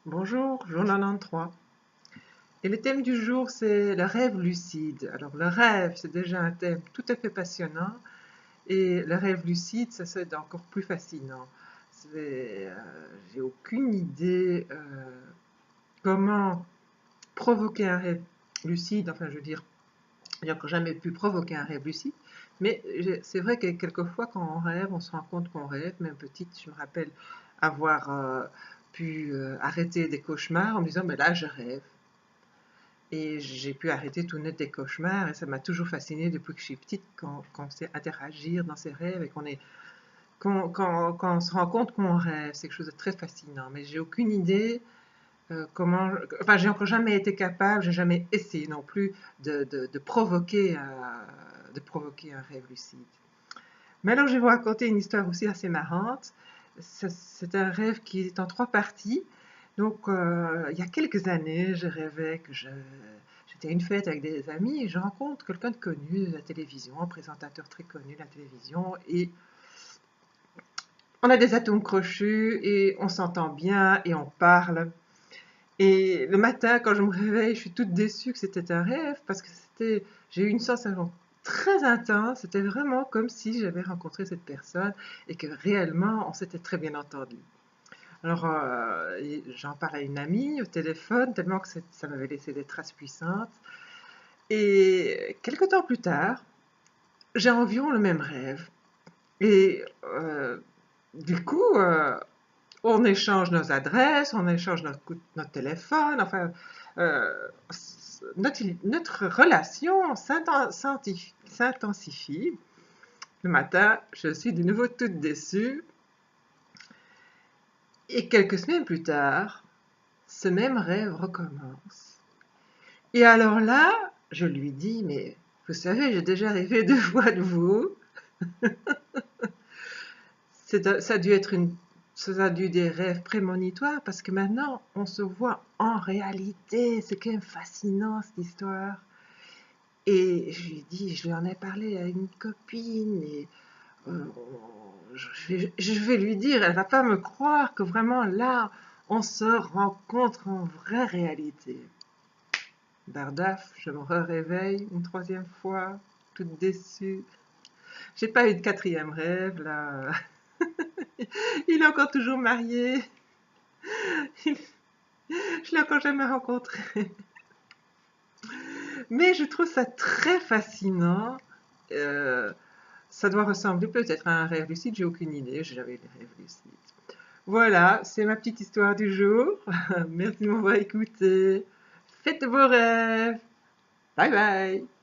Bonjour, jour 93. Et le thème du jour, c'est le rêve lucide. Alors, le rêve, c'est déjà un thème tout à fait passionnant. Et le rêve lucide, ça, c'est encore plus fascinant. J'ai aucune idée comment provoquer un rêve lucide. Enfin, je veux dire, j'ai encore jamais pu provoquer un rêve lucide. Mais c'est vrai que quelquefois, quand on rêve, on se rend compte qu'on rêve. Même petite, je me rappelle avoir pu arrêter des cauchemars en me disant, mais là, je rêve. Et j'ai pu arrêter tout net des cauchemars et ça m'a toujours fascinée depuis que je suis petite quand on sait interagir dans ses rêves et quand on se rend compte qu'on rêve. C'est quelque chose de très fascinant. Mais j'ai aucune idée comment... Enfin, j'ai encore jamais été capable, j'ai jamais essayé non plus de provoquer un rêve lucide. Mais alors, je vais vous raconter une histoire aussi assez marrante. C'est un rêve qui est en trois parties. Donc, il y a quelques années, je rêvais que j'étais à une fête avec des amis et je rencontre quelqu'un de connu de la télévision, un présentateur très connu de la télévision. Et on a des atomes crochus et on s'entend bien et on parle. Et le matin, quand je me réveille, je suis toute déçue que c'était un rêve parce que j'ai eu une sensation très intense. C'était vraiment comme si j'avais rencontré cette personne et que réellement on s'était très bien entendu. Alors, j'en parle à une amie au téléphone, tellement que ça m'avait laissé des traces puissantes. Et quelques temps plus tard, j'ai environ le même rêve. Et du coup, on échange nos adresses, on échange notre téléphone, enfin, euh, notre relation s'intensifie. Le matin, je suis de nouveau toute déçue. Et quelques semaines plus tard, ce même rêve recommence. Et alors là, je lui dis, mais vous savez, j'ai déjà rêvé deux fois de vous. Ça a dû être ça a dû des rêves prémonitoires parce que maintenant, on se voit en réalité. C'est quand même fascinant cette histoire. Et je lui ai dit, je lui en ai parlé à une copine et euh, je vais lui dire, elle va pas me croire que vraiment là, on se rencontre en vraie réalité. Bardaf, je me réveille une troisième fois, toute déçue. J'ai pas eu de quatrième rêve, là. Il est encore toujours marié. Je l'ai encore jamais rencontré. Mais je trouve ça très fascinant. Euh, Ça doit ressembler peut-être à un rêve lucide, j'ai aucune idée, j'ai jamais eu de rêve lucide. Voilà, c'est ma petite histoire du jour. Merci de m'avoir écouté. Faites de vos rêves. Bye bye.